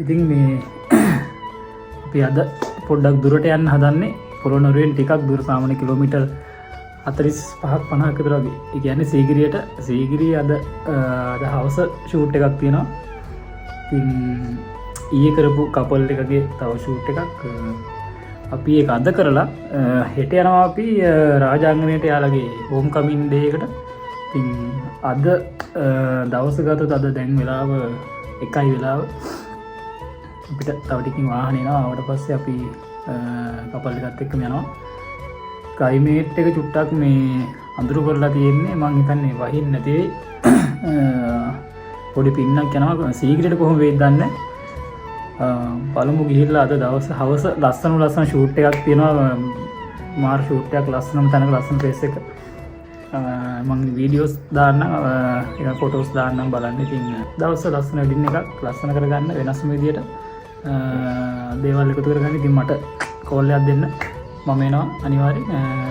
ඉතින් මේ අපි අද පොඩ්ඩක් දුරට යන්න හදන්නේ පොළොන්නරුවෙන් ටිකක් දුර සාමාන්‍ය කිලෝමීටර් 45ක් 50ක විතර වගේ. ඒ කියන්නේ සීගිරියට සීගිරිය අද හවස ෂූට් එකක් තියෙනවා. ඉතින් ඊයේ කරපු කපල් එකගේ තව ෂූට් එකක් අපි ඒක අද කරලා හෙට යනවා අපි රාජාංගනයට යාළගේ හෝම් කමින් ඩේ එකට. ඉතින් අද දවස ගතොත් අද දැන් වෙලාව 1යි වෙලාව. අපිට තව ටිකකින් වාහනේ එනවා. ආවට පස්සේ අපි කපල් එකත් එක්කම යනවා. ස්කයිමේට් එක චුට්ටක් මේ අඳුරු කරලා තියෙන්නේ. මං හිතන්නේ වහින්න නැති වෙයි. පොඩි පින්නක් යනවා. සීගිරියට කොහොම වෙයිද දන්නේ නැහැ. පළමු ගිහිල්ලා අද දවස් හවස ලස්සන ෂූට් එකක් තියෙනවා. මාර් ෂූට් එකක් ලස්සනම තැනක ලස්සන ප්ලේස් එක. මම වීඩියෝස් දාන්නම් ඒක ෆොටෝස් දාන්නම් බලන්න. ඉතින් දවස් ලස්සන එඩින් එකක් ලස්සන කරගන්න වෙනස්ම විදියට දේවල් එකතු කරගන්න. ඉතින් මට කෝල් එකක් දෙන්න. මම එනවා අනිවාර්යෙන්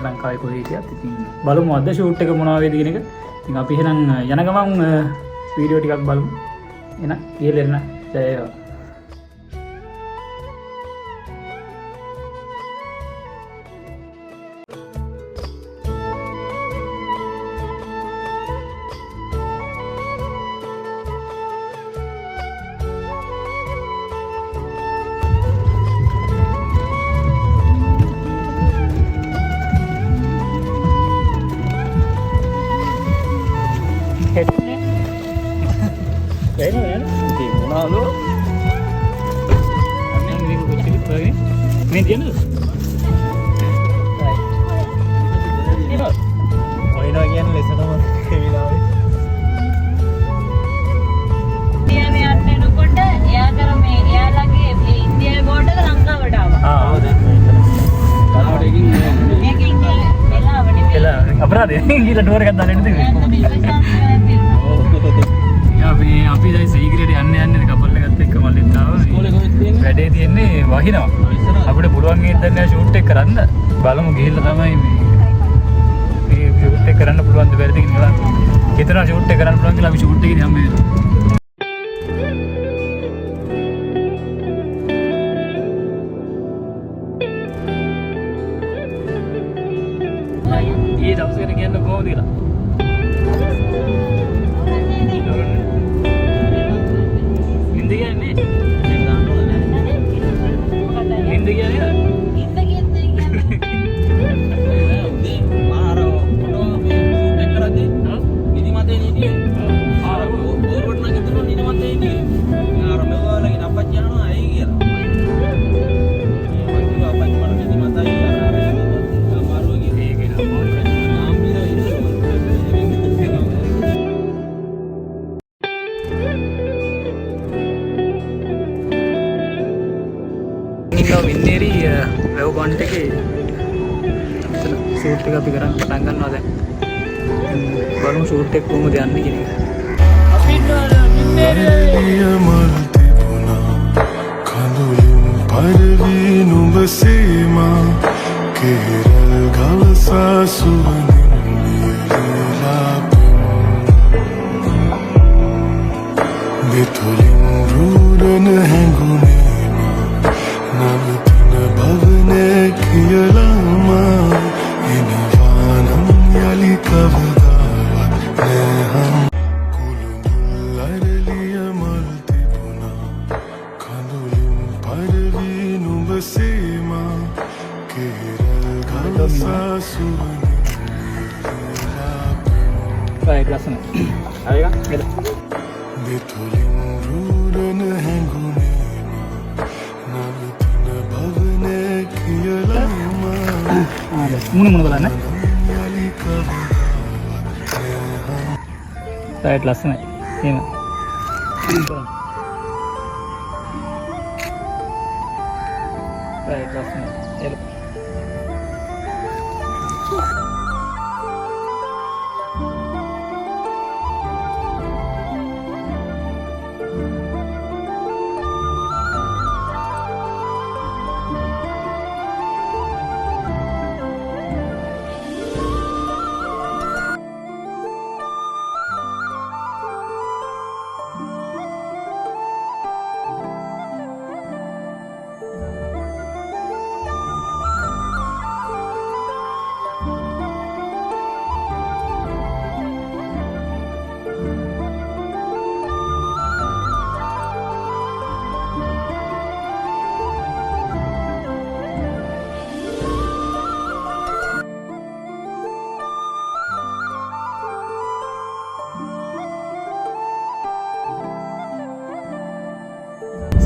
ලංකාවේ කොහේ හිටියත්. ඉතින් බලමු අද ෂූට් එක මොනවා වේද කියන එක. ඉතින් අපි එහෙනම් යන ගමන් වීඩියෝ ටිකක් බලමු. එහෙනම් කියලා එන්න. ජය වේවා. Main dia ni. Oh ini lagi yang lesson nama Kevin. Dia ni ada no kota. Ya kalau media lagi India border langka berapa? Ah, ada. Kalau lagi India bela bani. Bela. Apa ada? Kita dua orang dah ni tu. අපි දැන් සීගිරියට යන්න couple එකත් එක්ක මල්ලිත් ආවා. වැඩේ තියෙන්නේ වහිනවා. අපිට පුළුවන් ඉතින් ෂූට් එක කරන්න. බලමු ගිහිල්ලා තමයි මේ ෂූට් එක කරන්න පුළුවන් ද බැරිද කියලා. හිතනවා ෂූට් එක කරන්න පුළුවන් කියලා අපි ෂූට් එකේදී හම්බ වෙනවා. ඊයේ දවසේ කියන්නේ කොහොමද කියලා. වින්නේරි වැව් බන්ට් එකේ මෙතන ෂූට් එක අපි කරන් පටන් ගන්නවා දැන්. බලමු ෂූට් එක කොහොමද යන්නේ කියන එක. අපිට වින්නේරි මල් තිබුණා කඳුලින් පරිවි නුඹ සීමා කෙරල් ගලසා සුවඳින් නිලලා දෙතුලින් රුරන හැඟුනේ නවතින භවනේ කියලාම එනවානම් යලි කවදාවත් නැහම් කුළුඳුල් අරලිය මල් තිබුණා කඳුලින් පරිවි නුඹ සීමා කෙරල් ගලසා සුවඳින් නිලලා ලස්සන ආයෙක ගෙද දෙතුලින් රුරන හැඟුනේ මුණ බලන්න. රයිට් ලස්සනයි. එහෙම. රයිට් ලස්සනයි. එළ.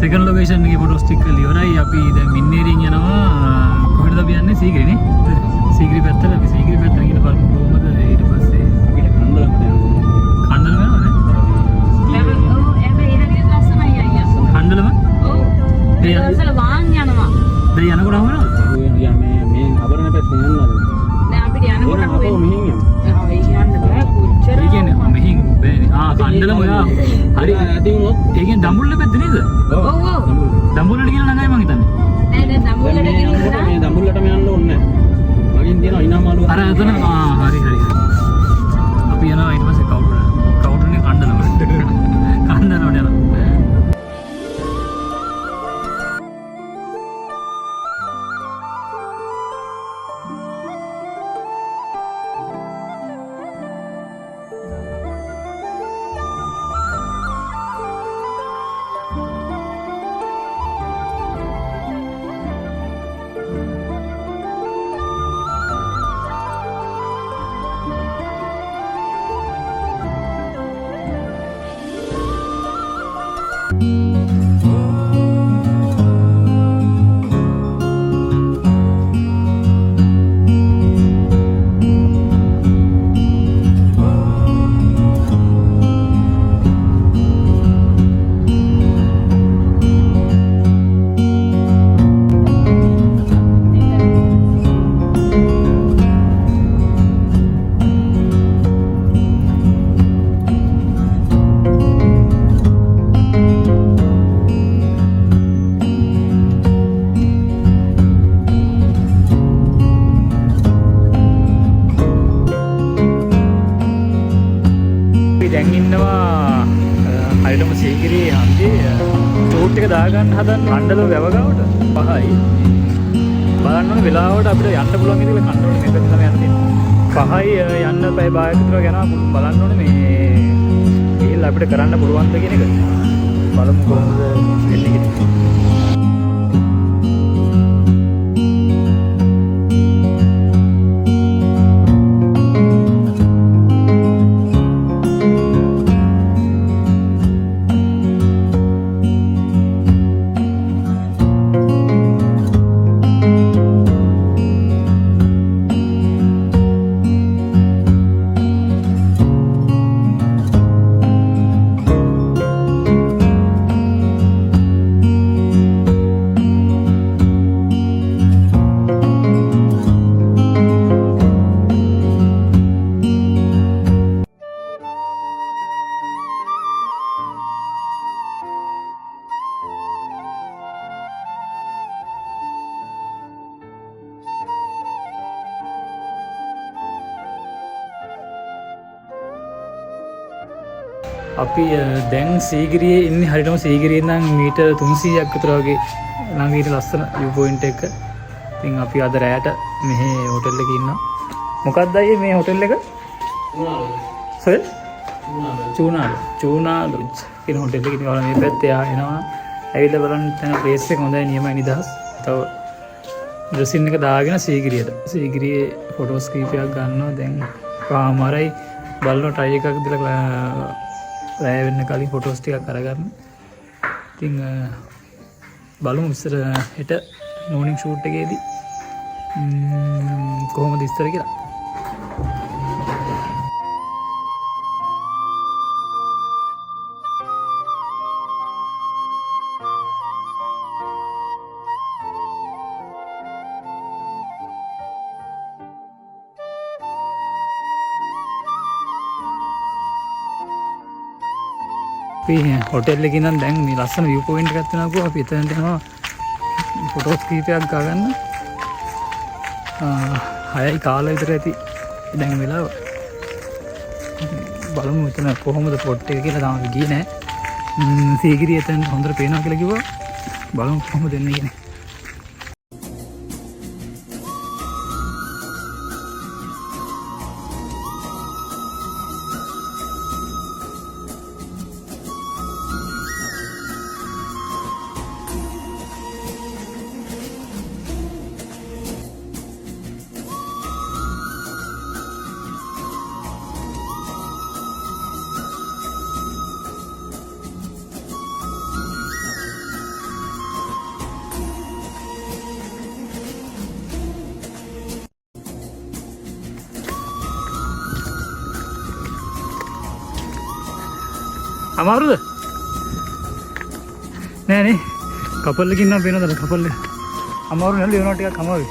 සෙකන්ඩ් ලොකේෂන් එකේ ෆොටෝස් ටික ඉවරයි. අපි දැන් මින්නේරින් යනවා කොහෙටද අපි යන්නේ? සීගිරිනේ. සීගිරි පැත්තට අපි සීගිරි පැත්තට ගිහින් බලමු කොහොමද ඊට පස්සේ අපිට කන්දලකට යනවා. කන්දල යනවද? කන්දලම? ඔව්. ඒසල වාන් යනවා. දැන් යනකොට හවනවද? මේ හබරන පැත්තේ යන්නද? දැන් අපිට යනකොට හවුවේ මෙහෙන් යනවා. ඒ කියන්නේ බෑ කොච්චර. ඒ කියන්නේ මෙහෙන් බෑනේ. කන්දලම ඔයා හරි ඇති වුණොත් ඒ කියන්නේ දඹුල්ල පැත්ත නේද? ඔව් ඔව්. දඹුල්ලට කියලා නගයි මං හිතන්නේ. නෑ දැන් දඹුල්ලට ගිහින් මේ දඹුල්ලටම යන්න ඕනේ නෑ. මගෙන් තියෙනවා ඉනාමාලු. අර එතන හරි හරි. අපි යනවා ඊට පස්සේ කවුරුනේ කන්දලම. කන්දලම යනවා. දාගන්න හදන කණ්ඩල වැවගාවට 5යි බලන්න ඕනේ වෙලාවට අපිට යන්න පුළුවන් ඉතින් කණ්ඩල මේ පැත්තට තමයි යන්න තියෙන්නේ 5යි යන්න පැය භාගයක් විතර යනවා බලන්න ඕනේ මේ ගිහිල්ලා අපිට කරන්න පුළුවන්ද කියන එක බලමු කොහොමද වෙන්නේ කියලා අපි දැන් සීගිරියේ ඉන්නේ හරියටම සීගිරියෙන් නම් මීටර් 300ක් විතර වගේ ළඟ ඉන්න ලස්සන view point එක. ඉතින් අපි අද රැයට මෙහි හොටෙල් එකේ ඉන්නවා. මොකක්ද අයියේ මේ හොටෙල් එක? චූනා ලොජ් කියන හොටෙල් එකේ ඉන්නවා. මේ පැත්තේ එනවා. ඇවිල්ලා බලන්න තන ප්ලේස් එක හොඳයි නියමයි නිදහස්. තව ඩ්‍රෙසින් එක දාගෙන සීගිරියට. සීගිරියේ ෆොටෝස් කීපයක් ගන්නවා. දැන් පාමාරයි බලන ට්‍රයි එකක් දීලා රැය වෙන්න කලින් ෆොටෝස් ටිකක් අරගන්න. ඉතින් බලමු ඉස්සර හෙට මෝර්නින් ෂූට් එකේදී කොහොමද ඉස්සර කියලා. අපි හොටෙල් එකේ ඉඳන් දැන් මේ ලස්සන view point එකක් තියෙනවා. අපි එතනට යනවා ෆොටෝස් කීපයක් ගන්න. 6යි කාලය විතර ඇති දැන් වෙලාව. බලමු එතන කොහොමද පොට් එක කියලා තාම ගියේ නැහැ. සීගිරිය එතන හොඳට පේනවා කියලා කිව්වා. බලමු කොහොමද එන්නේ කියන්නේ. අමාරුද? නෑ නේ. කපල් එකකින් නම් වෙනවද කපල් එක? අමාරු නෑ ලියනවා ටිකක් අමාරුයි.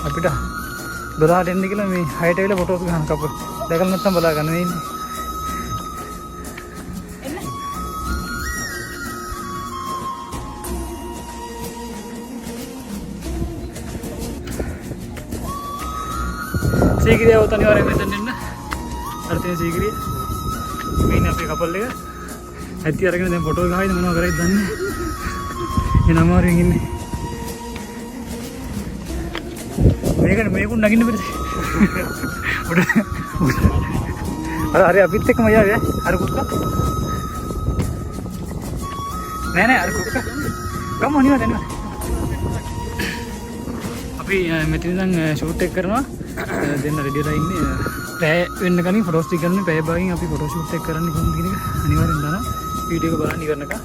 අපිට 12ට එන්න කියලා මේ 6ට වෙලා ෆොටෝස් ගන්න කපල්. දැකලා නැත්තම් බලා ගන්න නේ ඉන්නේ. සීගිරිය આવත අනිවාර්යෙන් මෙතන එන්න. අර තියෙන සීගිරිය. මේ ඉන්නේ අපේ කපල් එක. ඇත්ති අරගෙන දැන් ෆොටෝ ගහයිද මොනව කරයිද දන්නේ නැහැ. එන අමාරුවෙන් ඉන්නේ. මේකට මේකුන් නගින්න බෑ. උඩ අර අපිත් එක්කම යාවේ අර කුක්ක. නෑ අර කුක්ක. ගමු අනිවාර්යෙන්. අපි මෙතන ඉඳන් ෂූට් එක කරනවා. දෙන්න රෙඩි වෙලා ඉන්නේ. පැය වෙන්න කලින් ෆොටෝස් ටික ගන්න පැය භාගයෙන් අපි ෆොටෝ ෂූට් එක කරන්න කොහොමද කියන එක අනිවාර්යෙන් දානවා. වීඩියෝ එක බලන්න ඉවරනකම්.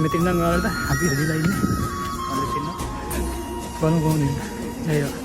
මෙතන ඉඳන් ඔයාලට අපි රෙඩිලා ඉන්නේ. අන්න දෙන්න. බලමු කොහොමද.